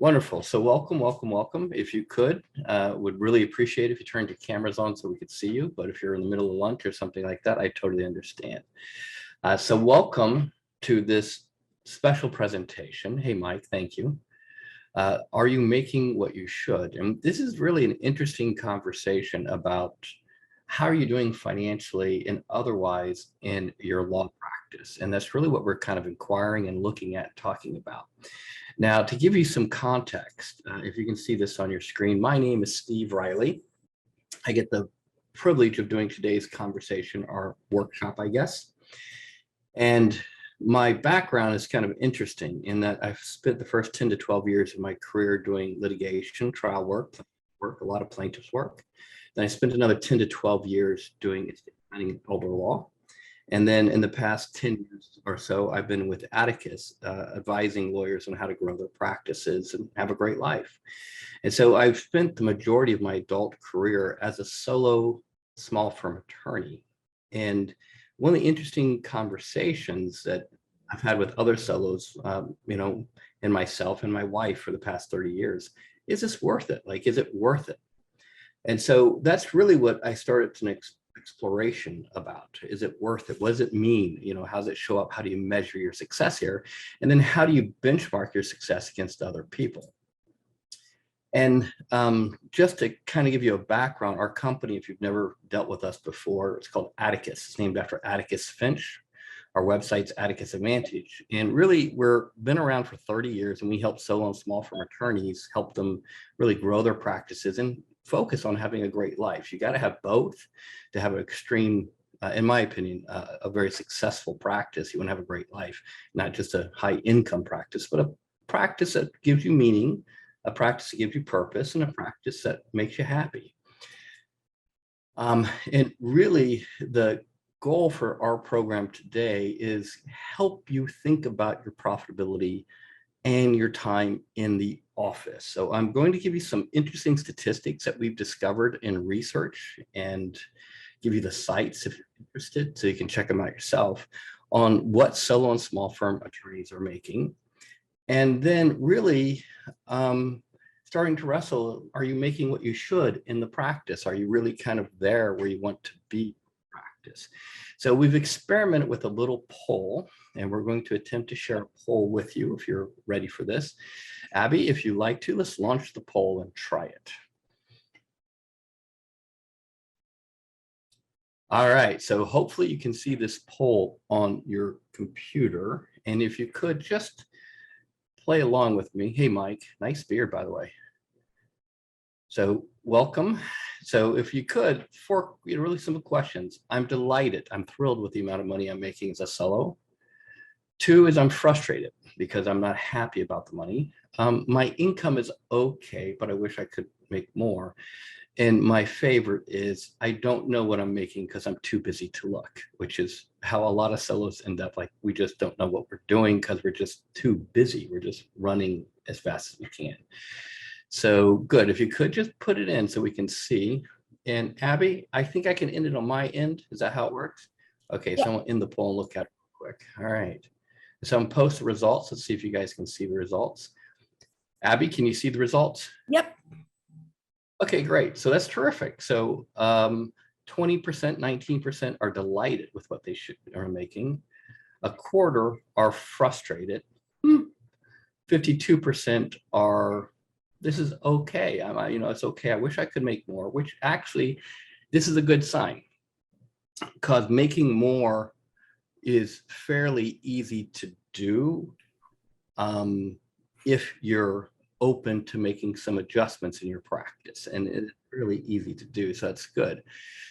Wonderful. So welcome, welcome, welcome. If you could, would really appreciate if you turned your cameras on so we could see you. But if you're in the middle of lunch or something like that, I totally understand. So welcome to this special presentation. Hey, Mike, thank you. Are you making what you should? And this is really an interesting conversation about how are you doing financially and otherwise in your law practice. And that's really what we're kind of inquiring and looking at, talking about. Now, to give you some context, if you can see this on your screen, my name is Steve Reilly. I get the privilege of doing today's conversation, our workshop, I guess. And my background is kind of interesting in that I've spent the first 10 to 12 years of my career doing litigation, trial work, a lot of plaintiff's work. Then I spent another 10 to 12 years doing estate planning and elder law. And then in the past 10 years or so, I've been with Atticus, advising lawyers on how to grow their practices and have a great life. And so I've spent the majority of my adult career as a solo small firm attorney. And one of the interesting conversations that I've had with other solos, and myself and my wife for the past 30 years, is this worth it? Like, is it worth it? And so that's really what I started to exploration about. Is it worth it? What does it mean? How does it show up? How do you measure your success here? And then how do you benchmark your success against other people? And just to kind of give you a background, our company, if you've never dealt with us before, it's called Atticus. It's named after Atticus Finch. Our website's Atticus Advantage. And really, we've been around for 30 years, and we help solo and small firm attorneys, help them really grow their practices and focus on having a great life. You got to have both to have an extreme, in my opinion, a very successful practice. You want to have a great life, not just a high income practice, but a practice that gives you meaning, a practice that gives you purpose, and a practice that makes you happy. And really, the goal for our program today is help you think about your profitability and your time in the office. So I'm going to give you some interesting statistics that we've discovered in research and give you the sites if you're interested, so you can check them out yourself, on what solo and small firm attorneys are making. And then really starting to wrestle, are you making what you should in the practice? Are you really kind of there where you want to be in practice? So we've experimented with a little poll, and we're going to attempt to share a poll with you if you're ready for this. Abby, if you like to, let's launch the poll and try it. All right, so hopefully you can see this poll on your computer. And if you could just play along with me. Hey, Mike, nice beard, by the way. So welcome. So if you could, for really simple questions. I'm delighted. I'm thrilled with the amount of money I'm making as a solo. 2 is I'm frustrated because I'm not happy about the money. My income is okay, but I wish I could make more. And my favorite is I don't know what I'm making because I'm too busy to look, which is how a lot of solos end up. Like, we just don't know what we're doing because we're just too busy. We're just running as fast as we can. So good. If you could just put it in so we can see. And Abby, I think I can end it on my end. Is that how it works? Okay, yeah. So I'm gonna end the poll and look at it real quick. All right. So I'm post the results. Let's see if you guys can see the results. Abby, can you see the results? Yep. Okay, great. So that's terrific. So 20%, 19% are delighted with what they are making. A quarter are frustrated. 52% are, this is okay. It's okay. I wish I could make more, which actually, this is a good sign, because making more is fairly easy to do if you're open to making some adjustments in your practice, and it's really easy to do, so that's good.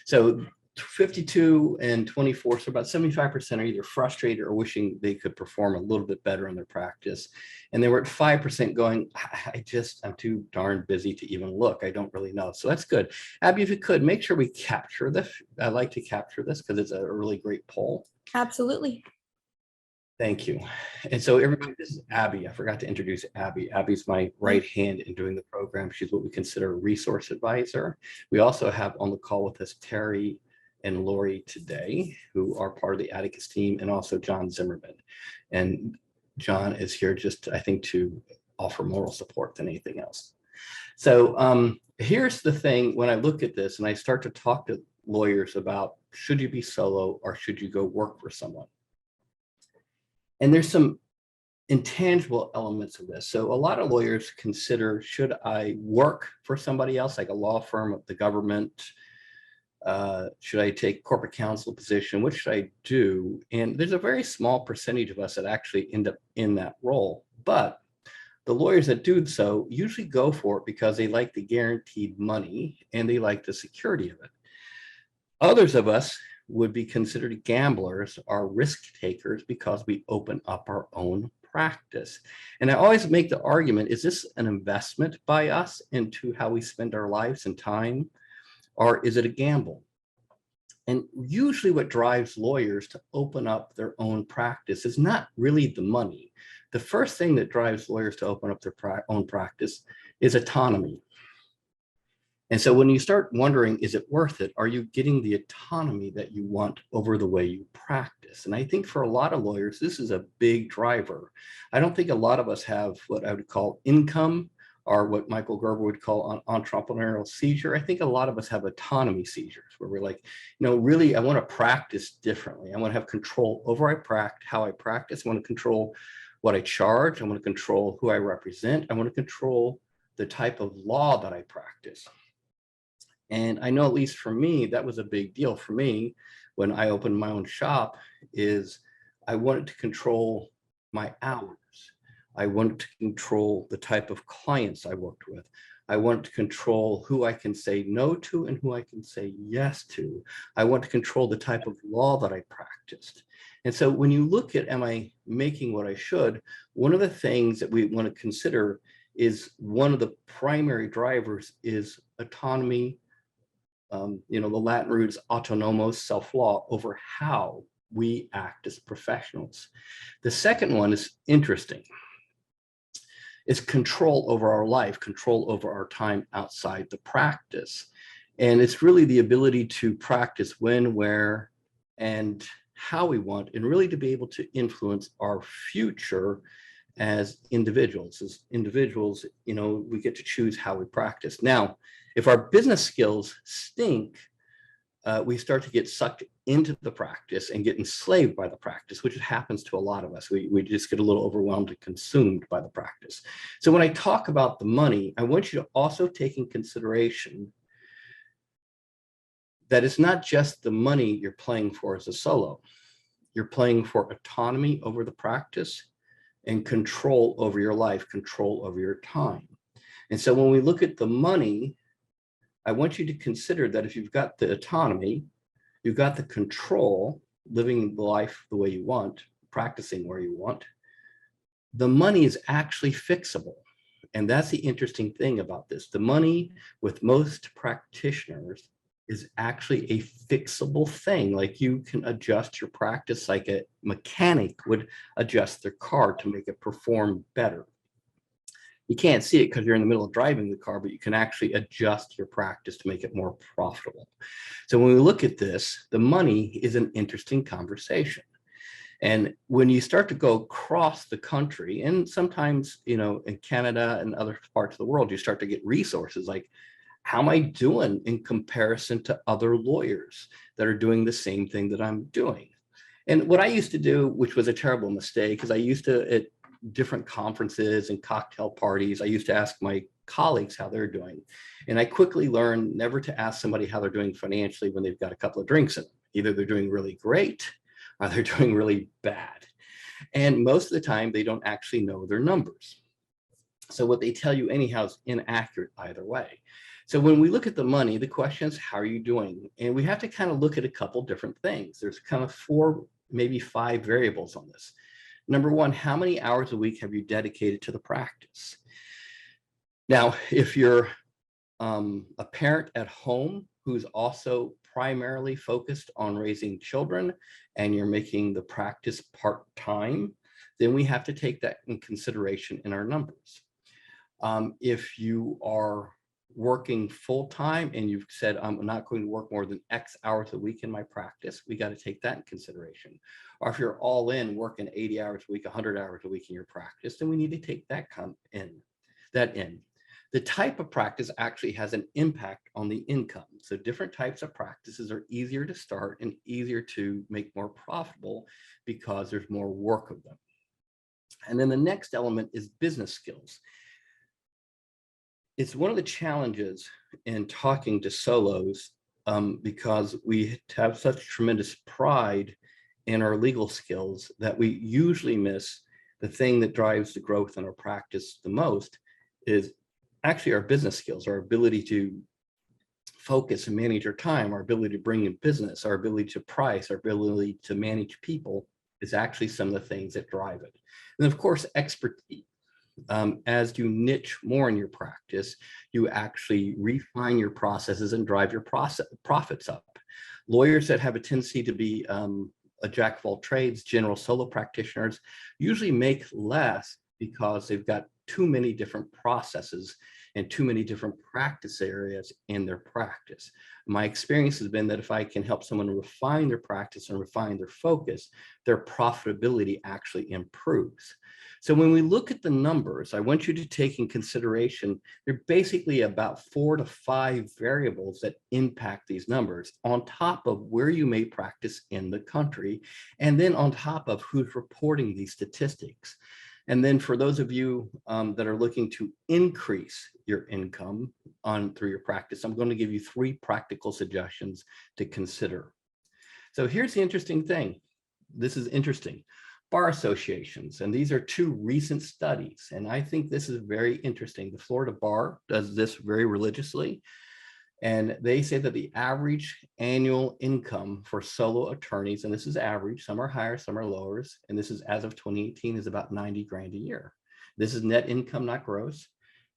So 52 and 24, so about 75% are either frustrated or wishing they could perform a little bit better in their practice. And they were at 5% going, I'm too darn busy to even look. I don't really know. So that's good. Abby, if you could, make sure we capture this. I like to capture this because it's a really great poll. Absolutely. Thank you. And so everybody, this is Abby. I forgot to introduce Abby. Abby's my right hand in doing the program. She's what we consider a resource advisor. We also have on the call with us Terry and Lori today, who are part of the Atticus team, and also John Zimmerman. And John is here just, I think, to offer moral support than anything else. So here's the thing, when I look at this and I start to talk to lawyers about, should you be solo or should you go work for someone? And there's some intangible elements of this. So a lot of lawyers consider, should I work for somebody else, like a law firm, the government? Should I take corporate counsel position? What should I do? And there's a very small percentage of us that actually end up in that role. But the lawyers that do so usually go for it because they like the guaranteed money and they like the security of it. Others of us would be considered gamblers or risk takers because we open up our own practice. And I always make the argument, is this an investment by us into how we spend our lives and time, or is it a gamble? And usually what drives lawyers to open up their own practice is not really the money. The first thing that drives lawyers to open up their own practice is autonomy. And so when you start wondering, is it worth it? Are you getting the autonomy that you want over the way you practice? And I think for a lot of lawyers, this is a big driver. I don't think a lot of us have what I would call income, or what Michael Gerber would call an entrepreneurial seizure. I think a lot of us have autonomy seizures where we're like, really, I want to practice differently. I want to have control over how I practice. I want to control what I charge. I want to control who I represent. I want to control the type of law that I practice. And I know, at least for me, that was a big deal for me when I opened my own shop, is I wanted to control my hours. I wanted to control the type of clients I worked with. I wanted to control who I can say no to and who I can say yes to. I want to control the type of law that I practiced. And so when you look at, am I making what I should, one of the things that we want to consider is, one of the primary drivers is autonomy. The Latin root is autonomos, self-law, over how we act as professionals. The second one is interesting. It's control over our life, control over our time outside the practice. And it's really the ability to practice when, where, and how we want, and really to be able to influence our future as individuals. As individuals, we get to choose how we practice. Now, if our business skills stink, we start to get sucked into the practice and get enslaved by the practice, which happens to a lot of us. We just get a little overwhelmed and consumed by the practice. So when I talk about the money, I want you to also take in consideration that it's not just the money you're playing for as a solo. You're playing for autonomy over the practice and control over your life, control over your time. And so when we look at the money, I want you to consider that if you've got the autonomy, you've got the control, living the life the way you want, practicing where you want, the money is actually fixable. And that's the interesting thing about this. The money with most practitioners is actually a fixable thing. Like, you can adjust your practice like a mechanic would adjust their car to make it perform better. You can't see it because you're in the middle of driving the car, but you can actually adjust your practice to make it more profitable. So when we look at this, the money is an interesting conversation. And when you start to go across the country, and sometimes, in Canada and other parts of the world, you start to get resources like, how am I doing in comparison to other lawyers that are doing the same thing that I'm doing? And what I used to do, which was a terrible mistake, because I used to, at different conferences and cocktail parties, I used to ask my colleagues how they're doing. And I quickly learned never to ask somebody how they're doing financially when they've got a couple of drinks in them. Either they're doing really great or they're doing really bad. And most of the time, they don't actually know their numbers. So what they tell you anyhow is inaccurate either way. So when we look at the money, the question is, how are you doing? And we have to kind of look at a couple different things. There's kind of 4, maybe 5 variables on this. Number one, how many hours a week have you dedicated to the practice? Now, if you're a parent at home who's also primarily focused on raising children and you're making the practice part-time, then we have to take that in consideration in our numbers. If you are working full time and you've said, I'm not going to work more than X hours a week in my practice, we got to take that in consideration. Or if you're all in working 80 hours a week, 100 hours a week in your practice, then we need to take that in. The type of practice actually has an impact on the income. So different types of practices are easier to start and easier to make more profitable because there's more work of them. And then the next element is business skills. It's one of the challenges in talking to solos because we have such tremendous pride in our legal skills that we usually miss the thing that drives the growth in our practice the most is actually our business skills, our ability to focus and manage our time, our ability to bring in business, our ability to price, our ability to manage people is actually some of the things that drive it. And of course, expertise. As you niche more in your practice, you actually refine your processes and drive your profits up. Lawyers that have a tendency to be a jack of all trades, general solo practitioners, usually make less because they've got too many different processes and too many different practice areas in their practice. My experience has been that if I can help someone refine their practice and refine their focus, their profitability actually improves. So when we look at the numbers, I want you to take in consideration, there are basically about 4 to 5 variables that impact these numbers on top of where you may practice in the country, and then on top of who's reporting these statistics. And then for those of you that are looking to increase your income through your practice, I'm going to give you 3 practical suggestions to consider. So here's the interesting thing. This is interesting. Bar associations, and these are 2 recent studies, and I think this is very interesting. The Florida Bar does this very religiously, and they say that the average annual income for solo attorneys, and this is average, some are higher, some are lower, and this is as of 2018, is about 90 grand a year. This is net income, not gross.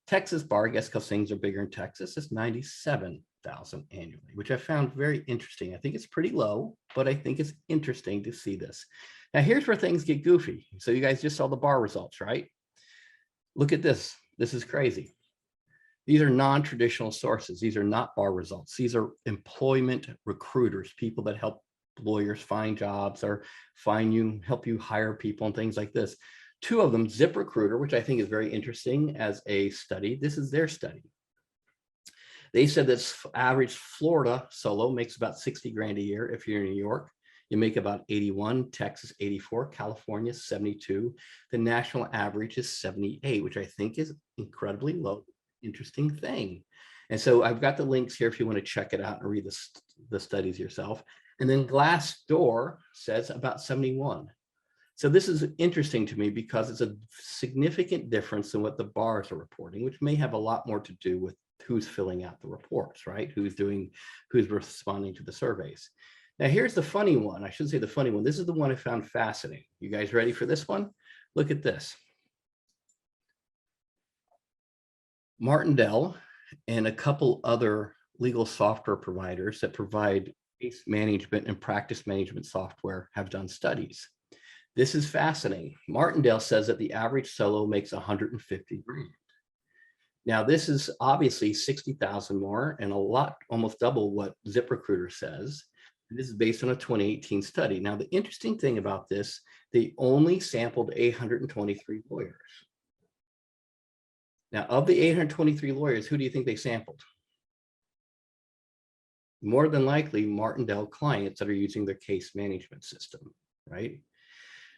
Texas Bar, I guess because things are bigger in Texas, is 97,000 annually, which I found very interesting. I think it's pretty low, but I think it's interesting to see this. Now, here's where things get goofy. So you guys just saw the bar results, right? Look at this. This is crazy. These are non-traditional sources. These are not bar results. These are employment recruiters, people that help lawyers find jobs or help you hire people and things like this. 2 of them, ZipRecruiter, which I think is very interesting as a study. This is their study. They said that average Florida solo makes about 60 grand a year. If you're in New York, you make about 81, Texas 84, California 72. The national average is 78, which I think is incredibly low. Interesting thing. And so I've got the links here if you want to check it out and read the studies yourself. And then Glassdoor says about 71. So this is interesting to me because it's a significant difference in what the bars are reporting, which may have a lot more to do with who's filling out the reports, right? Who's responding to the surveys. Now here's the funny one. I shouldn't say the funny one. This is the one I found fascinating. You guys ready for this one? Look at this. Martindale and a couple other legal software providers that provide case management and practice management software have done studies. This is fascinating. Martindale says that the average solo makes 150 grand. Now, this is obviously 60,000 more and a lot, almost double what ZipRecruiter says. This is based on a 2018 study. Now, the interesting thing about this, they only sampled 823 lawyers. Now, of the 823 lawyers, who do you think they sampled? More than likely, Martindale clients that are using their case management system, right?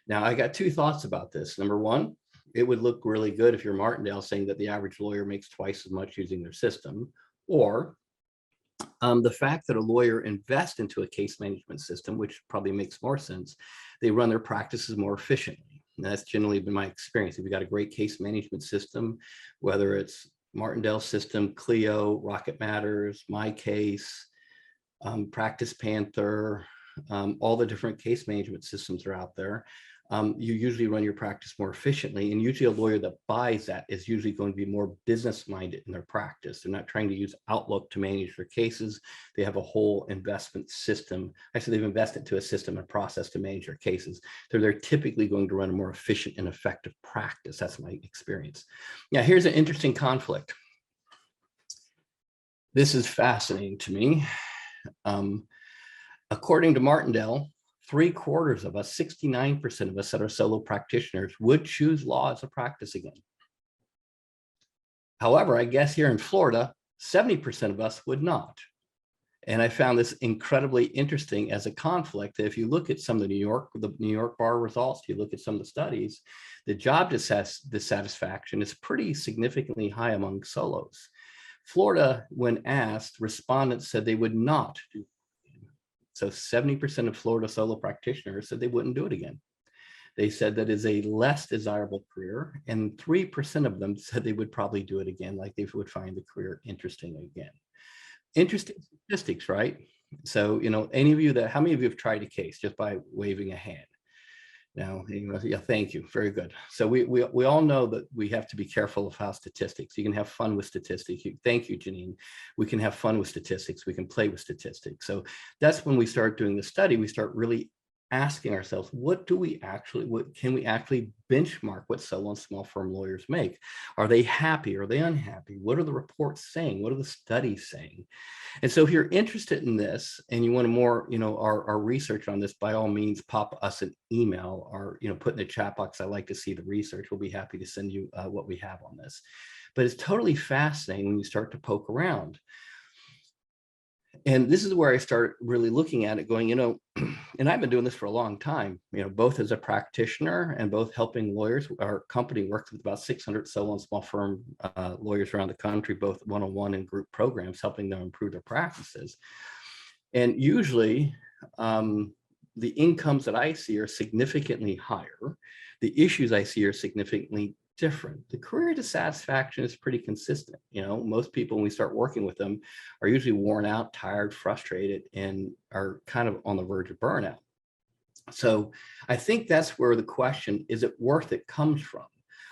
Now, I got 2 thoughts about this. Number one, it would look really good if you're Martindale saying that the average lawyer makes twice as much using their system, or the fact that a lawyer invests into a case management system, which probably makes more sense, they run their practices more efficiently. And that's generally been my experience. If you've got a great case management system, whether it's Martindale system, Clio, Rocket Matters, My Case, Practice Panther, all the different case management systems are out there. You usually run your practice more efficiently, and usually a lawyer that buys that is usually going to be more business-minded in their practice. They're not trying to use Outlook to manage their cases. They have a whole investment system. Actually, they've invested to a system and process to manage their cases. So they're typically going to run a more efficient and effective practice. That's my experience. Now, here's an interesting conflict. This is fascinating to me. According to Martindale, 3/4 of us, 69% of us that are solo practitioners would choose law as a practice again. However, I guess here in Florida, 70% of us would not. And I found this incredibly interesting as a conflict. If you look at some of the New York bar results, you look at some of the studies, the job dissatisfaction is pretty significantly high among solos. Florida, when asked, respondents said they would not do it again. So 70% of Florida solo practitioners said they wouldn't do it again. They said that is a less desirable career, and 3% of them said they would probably do it again, like they would find the career interesting again. Interesting statistics, right? So, any of you how many of you have tried a case just by waving a hand? Now, yeah, thank you. Very good. So we all know that we have to be careful of how statistics. You can have fun with statistics. Thank you, Janine. We can have fun with statistics. We can play with statistics. So that's when we start doing the study. We start really asking ourselves, what can we actually benchmark what solo and small firm lawyers make? Are they happy? Are they unhappy? What are the reports saying? What are the studies saying? And so if you're interested in this and you want more, our research on this, by all means, pop us an email or, put in the chat box. I like to see the research. We'll be happy to send you what we have on this. But it's totally fascinating when you start to poke around. And this is where I start really looking at it going, and I've been doing this for a long time, both as a practitioner and both helping lawyers. Our company works with about 600 solo and small firm lawyers around the country, both one-on-one and group programs, helping them improve their practices. And usually the incomes that I see are significantly higher. The issues I see are significantly different. The career dissatisfaction is pretty consistent. Most people, when we start working with them, are usually worn out, tired, frustrated, and are kind of on the verge of burnout. So I think that's where the question, is it worth it, comes from.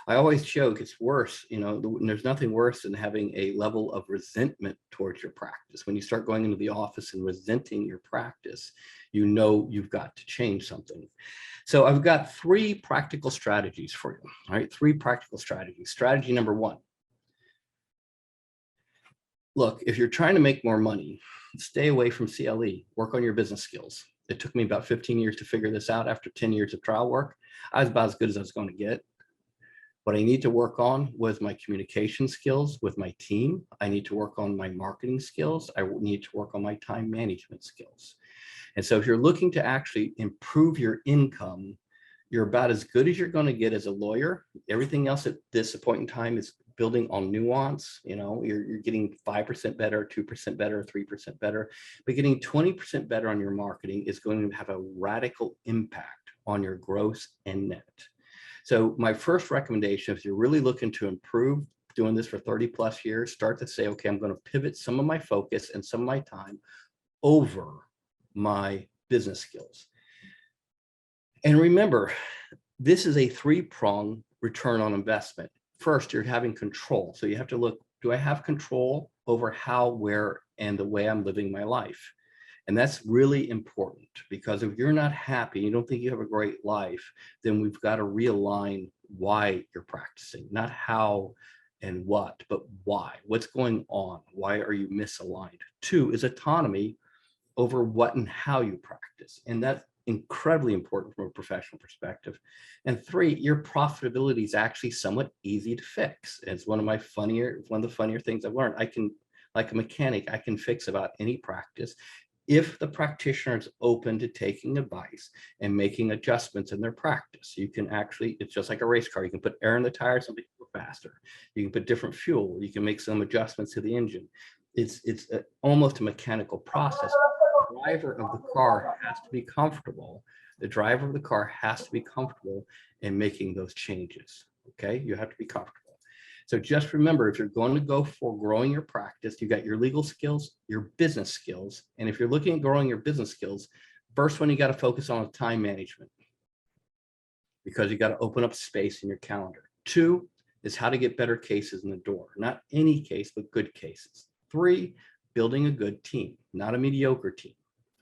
I always joke it's worse, there's nothing worse than having a level of resentment towards your practice. When you start going into the office and resenting your practice, you've got to change something. So I've got 3 practical strategies for you. All right, 3 practical strategies. Strategy number 1. Look, if you're trying to make more money, stay away from CLE, work on your business skills. It took me about 15 years to figure this out. After 10 years of trial work, I was about as good as I was going to get. What I need to work on was my communication skills with my team. I need to work on my marketing skills. I need to work on my time management skills. And so if you're looking to actually improve your income, you're about as good as you're going to get as a lawyer. Everything else at this point in time is building on nuance. You're getting 5% better, 2% better, 3% better, but getting 20% better on your marketing is going to have a radical impact on your gross and net. So my first recommendation, if you're really looking to improve, doing this for 30 plus years, start to say, okay, I'm going to pivot some of my focus and some of my time over my business skills. And remember, this is a 3-prong return on investment. First, you're having control. So you have to look, do I have control over how, where, and the way I'm living my life? And that's really important, because if you're not happy, you don't think you have a great life, then we've got to realign why you're practicing, not how and what, but why. What's going on? Why are you misaligned? 2 is autonomy over what and how you practice. And that's incredibly important from a professional perspective. And 3, your profitability is actually somewhat easy to fix. It's one of the funnier things I've learned. I can, like a mechanic, I can fix about any practice if the practitioner is open to taking advice and making adjustments in their practice. You can actually, it's just like a race car. You can put air in the tires and make it go faster. You can put different fuel. You can make some adjustments to the engine. It's almost a mechanical process. The driver of the car has to be comfortable. The driver of the car has to be comfortable in making those changes. Okay, you have to be comfortable. So just remember, if you're going to go for growing your practice, you got your legal skills, your business skills. And if you're looking at growing your business skills, first one you got to focus on is time management, because you got to open up space in your calendar. 2 is how to get better cases in the door. Not any case, but good cases. 3, building a good team, not a mediocre team.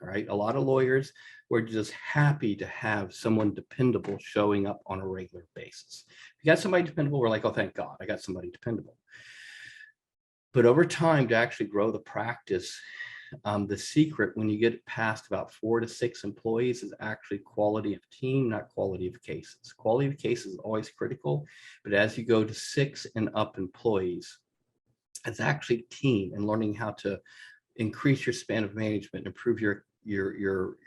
All right. A lot of lawyers were just happy to have someone dependable showing up on a regular basis. If you got somebody dependable, we're like, oh, thank God, I got somebody dependable. But over time, to actually grow the practice, the secret when you get past about 4 to 6 employees is actually quality of team, not quality of cases. Quality of cases is always critical, but as you go to 6 and up employees, it's actually team and learning how to increase your span of management, improve your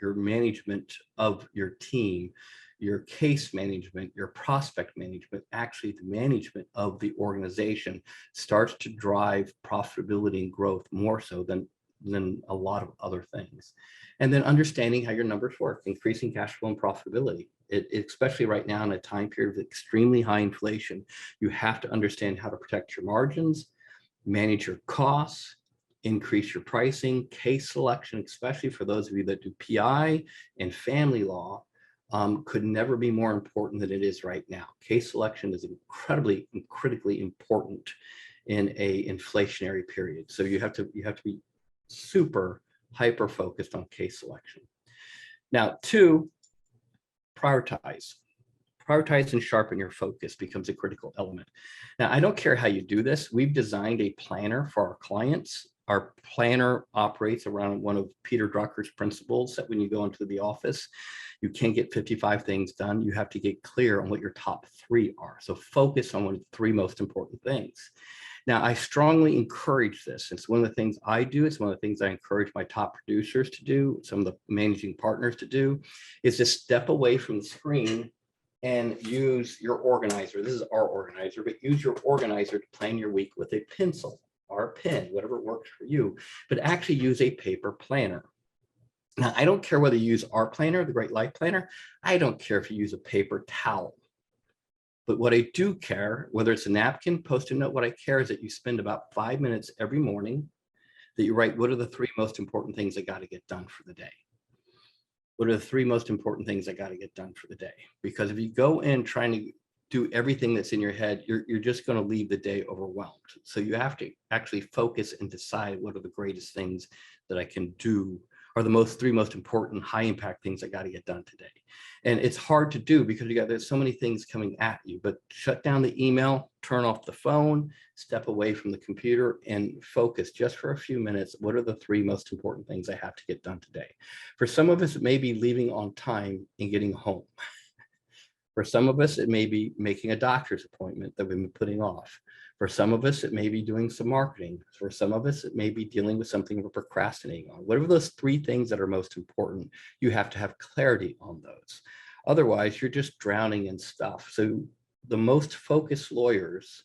management of your team, your case management, your prospect management, actually the management of the organization starts to drive profitability and growth more so than a lot of other things. And then understanding how your numbers work, increasing cash flow and profitability. Especially right now in a time period of extremely high inflation, you have to understand how to protect your margins, manage your costs, increase your pricing, case selection, especially for those of you that do PI and family law, could never be more important than it is right now. Case selection is incredibly and critically important in a inflationary period. So you have to be super hyper focused on case selection. Now, 2, prioritize. Prioritize and sharpen your focus becomes a critical element. Now, I don't care how you do this. We've designed a planner for our clients. Our planner operates around one of Peter Drucker's principles that when you go into the office, you can't get 55 things done. You have to get clear on what your top 3 are. So focus on one of the 3 most important things. Now, I strongly encourage this. It's one of the things I do. It's one of the things I encourage my top producers to do, some of the managing partners to do, is to step away from the screen and use your organizer. This is our organizer, but use your organizer to plan your week with a pencil or a pen, whatever works for you, but actually use a paper planner. Now, I don't care whether you use our planner, the Great Life Planner. I don't care if you use a paper towel. But what I do care, whether it's a napkin, Post-it note, what I care is that you spend about 5 minutes every morning that you write, what are the 3 most important things I got to get done for the day? What are the 3 most important things I got to get done for the day? Because if you go in trying to do everything that's in your head, you're just going to leave the day overwhelmed. So you have to actually focus and decide what are the greatest things that I can do, or the 3 most important high impact things I got to get done today. And it's hard to do because there's so many things coming at you, but shut down the email, turn off the phone, step away from the computer and focus just for a few minutes. What are the 3 most important things I have to get done today? For some of us, it may be leaving on time and getting home. For some of us, it may be making a doctor's appointment that we've been putting off. For some of us, it may be doing some marketing. For some of us, it may be dealing with something we're procrastinating on. Whatever those 3 things that are most important, you have to have clarity on those. Otherwise, you're just drowning in stuff. So the most focused lawyers,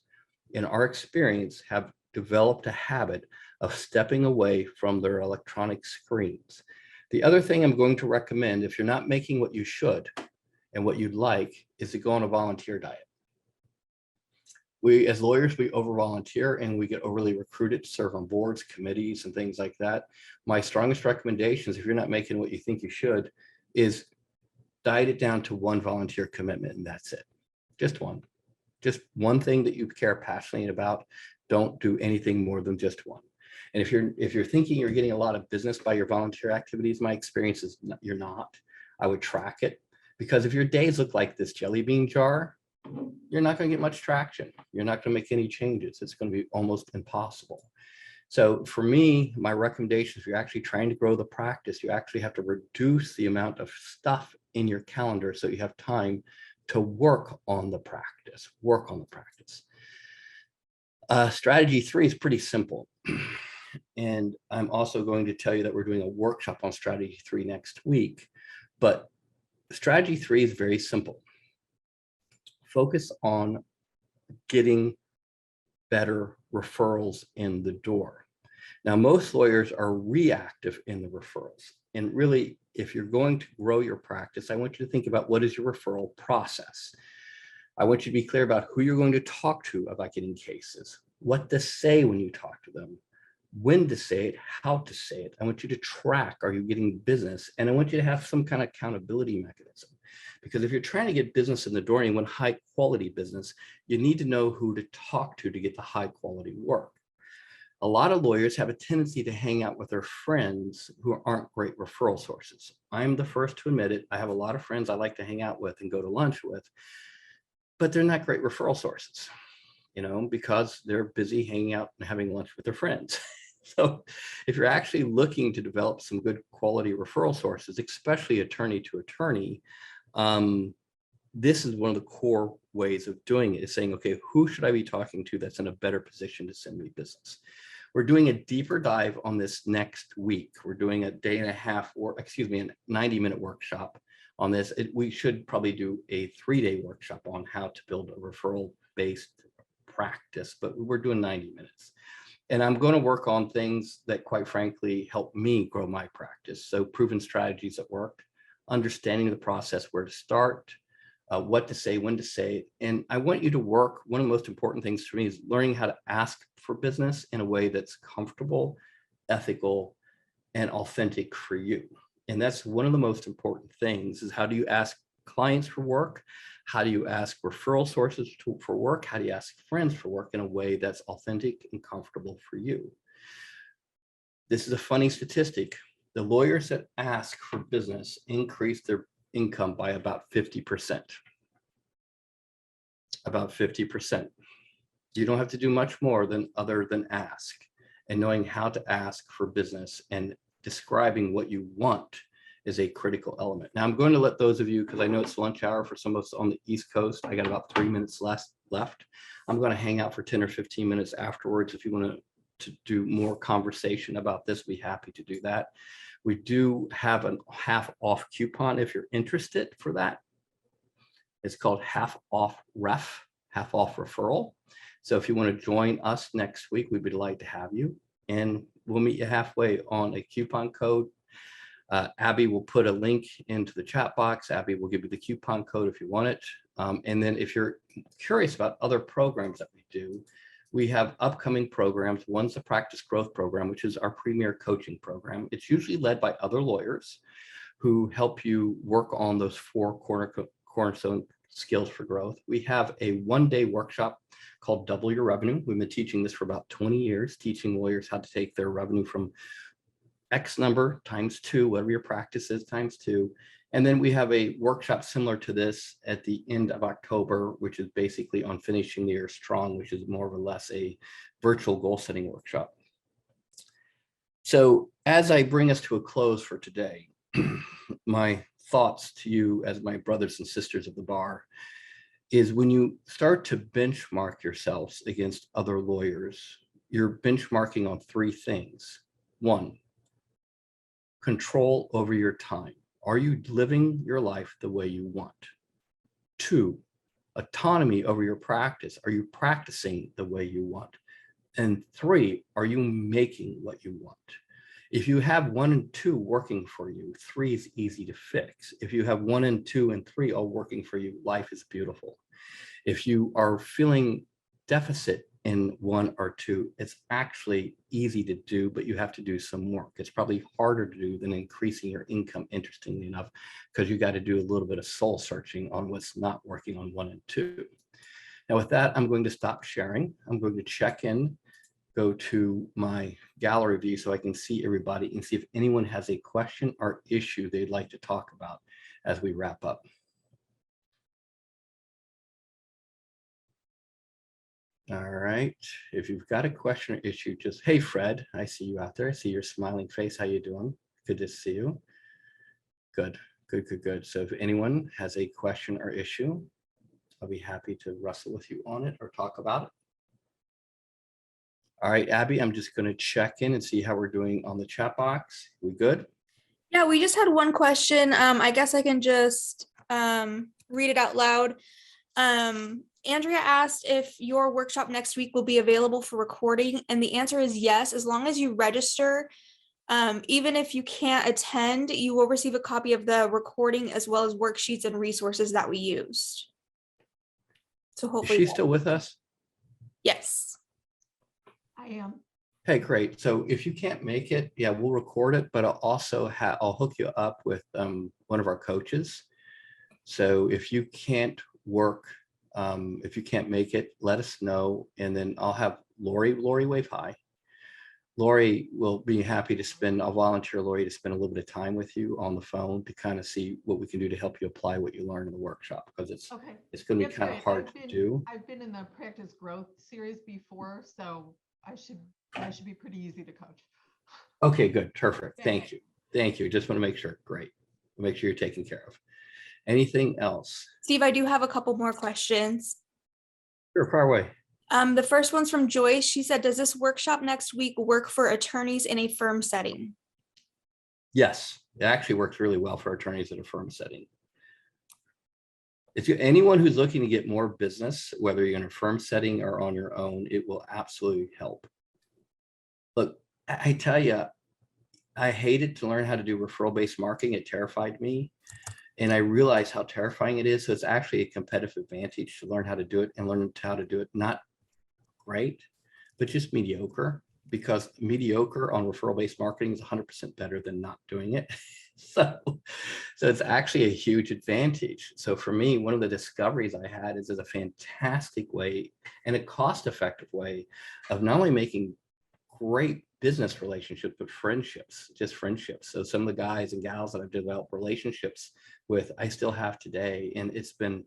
in our experience, have developed a habit of stepping away from their electronic screens. The other thing I'm going to recommend, if you're not making what you should and what you'd like, is to go on a volunteer diet. We, as lawyers, we over volunteer and we get overly recruited to serve on boards, committees, and things like that. My strongest recommendations, if you're not making what you think you should, is diet it down to 1 volunteer commitment, and that's it. Just one thing that you care passionately about. Don't do anything more than just 1. And if you're thinking you're getting a lot of business by your volunteer activities, my experience is you're not. I would track it, because if your days look like this jelly bean jar, you're not going to get much traction. You're not going to make any changes. It's going to be almost impossible. So for me, my recommendation, if you're actually trying to grow the practice, you actually have to reduce the amount of stuff in your calendar so you have time to work on the practice. Strategy 3 is pretty simple. And I'm also going to tell you that we're doing a workshop on strategy 3 next week. But strategy 3 is very simple. Focus on getting better referrals in the door. Now, most lawyers are reactive in the referrals. And really, if you're going to grow your practice, I want you to think about what is your referral process. I want you to be clear about who you're going to talk to about getting cases, what to say when you talk to them, when to say it, how to say it. I want you to track, are you getting business? And I want you to have some kind of accountability mechanism. Because if you're trying to get business in the door and you want high quality business, you need to know who to talk to get the high quality work. A lot of lawyers have a tendency to hang out with their friends who aren't great referral sources. I'm the first to admit it. I have a lot of friends I like to hang out with and go to lunch with, but they're not great referral sources. because they're busy hanging out and having lunch with their friends. So if you're actually looking to develop some good quality referral sources, especially attorney to attorney, this is one of the core ways of doing it, is saying, okay, who should I be talking to that's in a better position to send me business? We're doing a deeper dive on this next week. We're doing a day and a half, or excuse me, a 90-minute workshop on this. We should probably do a 3-day workshop on how to build a referral-based practice, but we're doing 90 minutes. And I'm going to work on things that, quite frankly, help me grow my practice. So proven strategies that work, understanding the process, where to start, what to say, when to say. And I want you to work. One of the most important things for me is learning how to ask for business in a way that's comfortable, ethical, and authentic for you. And that's one of the most important things, is how do you ask clients for work? How do you ask referral sources for work? How do you ask friends for work in a way that's authentic and comfortable for you? This is a funny statistic. The lawyers that ask for business increase their income by about 50%. About 50%. You don't have to do much more other than ask, and knowing how to ask for business and describing what you want is a critical element. Now I'm going to let those of you, because I know it's lunch hour for some of us on the East Coast, I got about 3 minutes left. I'm going to hang out for 10 or 15 minutes afterwards. If you want to do more conversation about this, be happy to do that. We do have a half off coupon if you're interested for that. It's called half off referral. So if you want to join us next week, we'd be delighted to have you. And we'll meet you halfway on a coupon code. Abby will put a link into the chat box. Abby will give you the coupon code if you want it. And then if you're curious about other programs that we do, we have upcoming programs. One's the Practice Growth Program, which is our premier coaching program. It's usually led by other lawyers who help you work on those 4 cornerstone skills for growth. We have a 1-day workshop called Double Your Revenue. We've been teaching this for about 20 years, teaching lawyers how to take their revenue from X number times 2, whatever your practice is, times 2. And then we have a workshop similar to this at the end of October, which is basically on finishing the year strong, which is more or less a virtual goal setting workshop. So as I bring us to a close for today, my thoughts to you as my brothers and sisters of the bar is, when you start to benchmark yourselves against other lawyers, you're benchmarking on 3 things. 1, control over your time. Are you living your life the way you want? 2, autonomy over your practice. Are you practicing the way you want? And 3, are you making what you want? If you have 1 and 2 working for you, 3 is easy to fix. If you have 1 and 2 and 3 all working for you, life is beautiful. If you are feeling deficit in 1 or 2, it's actually easy to do, but you have to do some work. It's probably harder to do than increasing your income, interestingly enough, because you got to do a little bit of soul searching on what's not working on 1 and 2. Now with that, I'm going to stop sharing. I'm going to check in, go to my gallery view so I can see everybody and see if anyone has a question or issue they'd like to talk about as we wrap up. All right, if you've got a question or issue, just, hey, Fred, I see you out there. I see your smiling face. How you doing? Good to see you. Good, good, good, good. So if anyone has a question or issue, I'll be happy to wrestle with you on it or talk about it. All right, Abby, I'm just going to check in and see how we're doing on the chat box. We good? Yeah, we just had one question. I guess I can just read it out loud. Andrea asked if your workshop next week will be available for recording, and the answer is yes. As long as you register, even if you can't attend, you will receive a copy of the recording as well as worksheets and resources that we used. So hopefully. Is she still with us? Yes. I am. Hey, great. So if you can't make it, yeah, we'll record it, but I'll hook you up with one of our coaches. So if you can't work, if you can't make it, let us know. And then I'll have Lori wave hi. Lori will be happy to spend, I'll volunteer Lori to spend a little bit of time with you on the phone to kind of see what we can do to help you apply what you learn in the workshop, because Okay. it's going to be That's kind of great. hard to do. I've been in the practice growth series before, so I should be pretty easy to coach. Okay, good. Perfect. Yeah. Thank you. Thank you. Just want to make sure. Great. Make sure you're taken care of. Anything else? Steve, I do have a couple more questions. Sure, far away. The first one's from Joyce. She said, does this workshop next week work for attorneys in a firm setting? Yes, it actually works really well for attorneys in a firm setting. If you, anyone who's looking to get more business, whether you're in a firm setting or on your own, it will absolutely help. Look, I tell you, I hated to learn how to do referral-based marketing. It terrified me. And I realized how terrifying it is. So it's actually a competitive advantage to learn how to do it and learn how to do it. Not great, but just mediocre, because mediocre on referral-based marketing is 100% better than not doing it. So it's actually a huge advantage. So for me, one of the discoveries I had is a fantastic way and a cost-effective way of not only making great business relationships, but friendships, just friendships. So some of the guys and gals that I've developed relationships with, I still have today. And it's been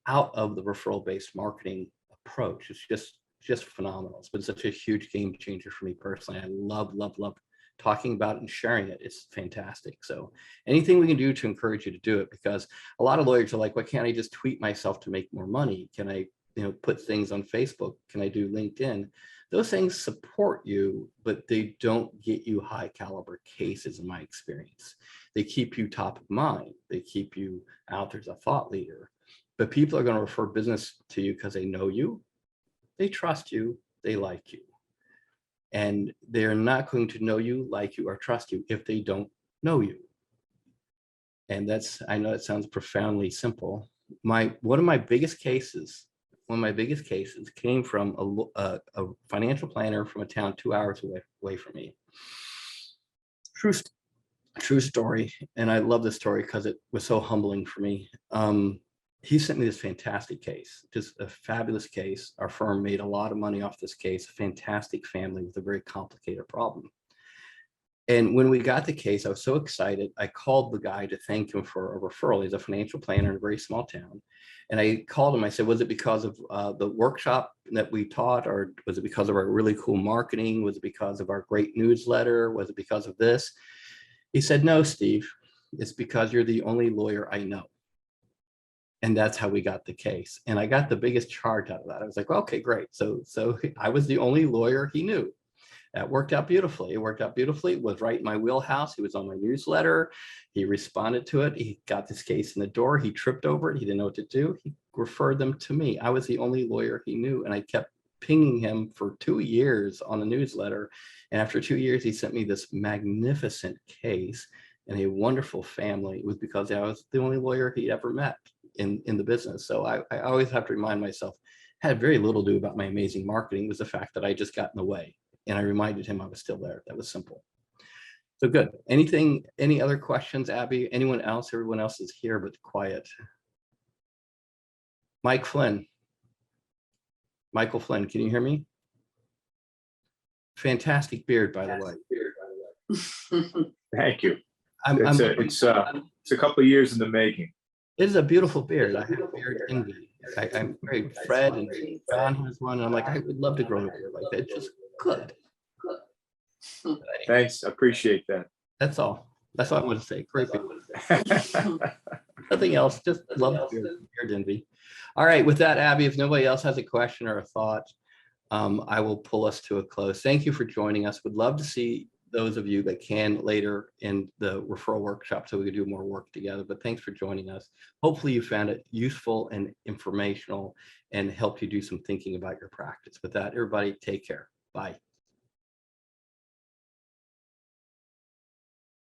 out of the referral-based marketing approach. It's just phenomenal. It's been such a huge game changer for me personally. I love talking about it and sharing it. It's fantastic. So anything we can do to encourage you to do it, because a lot of lawyers are like, why can't I just tweet myself to make more money? Can I, put things on Facebook? Can I do LinkedIn? Those things support you, but they don't get you high caliber cases in my experience. They keep you top of mind. They keep you out there as a thought leader. But people are going to refer business to you because they know you, they trust you, they like you. And they're not going to know you, like you, or trust you if they don't know you. And I know it sounds profoundly simple. One of my biggest cases came from a financial planner from a town 2 hours away from me. True story. And I love this story because it was so humbling for me. He sent me this fantastic case, just a fabulous case. Our firm made a lot of money off this case, a fantastic family with a very complicated problem. And when we got the case, I was so excited. I called the guy to thank him for a referral. He's a financial planner in a very small town. And I called him, I said, was it because of the workshop that we taught? Or was it because of our really cool marketing? Was it because of our great newsletter? Was it because of this? He said, no, Steve, it's because you're the only lawyer I know. And that's how we got the case. And I got the biggest charge out of that. I was like, well, okay, great. So I was the only lawyer he knew. That worked out beautifully. It worked out beautifully. It was right in my wheelhouse. He was on my newsletter. He responded to it. He got this case in the door. He tripped over it. He didn't know what to do. He referred them to me. I was the only lawyer he knew. And I kept pinging him for 2 years on the newsletter. And after 2 years, he sent me this magnificent case and a wonderful family. It was because I was the only lawyer he ever met in the business. So I always have to remind myself, had very little to do about my amazing marketing, was the fact that I just got in the way. And I reminded him I was still there. That was simple. So good. Any other questions, Abby? Anyone else? Everyone else is here, but quiet. Michael Flynn, can you hear me? Fantastic beard, by the way. Thank you. It's a couple of years in the making. It is a beautiful beard. I have beard envy. I'm very Fred and John has one, and I'm like, I would love to grow a beard like that. It's just good. Thanks, appreciate that. That's all. That's all I want to say. Great beard. Nothing else. Just love beard envy. All right. With that, Abby, if nobody else has a question or a thought, I will pull us to a close. Thank you for joining us. Would love to see those of you that can later in the referral workshop so we can do more work together. But thanks for joining us. Hopefully you found it useful and informational and helped you do some thinking about your practice. With that, everybody, take care. Bye.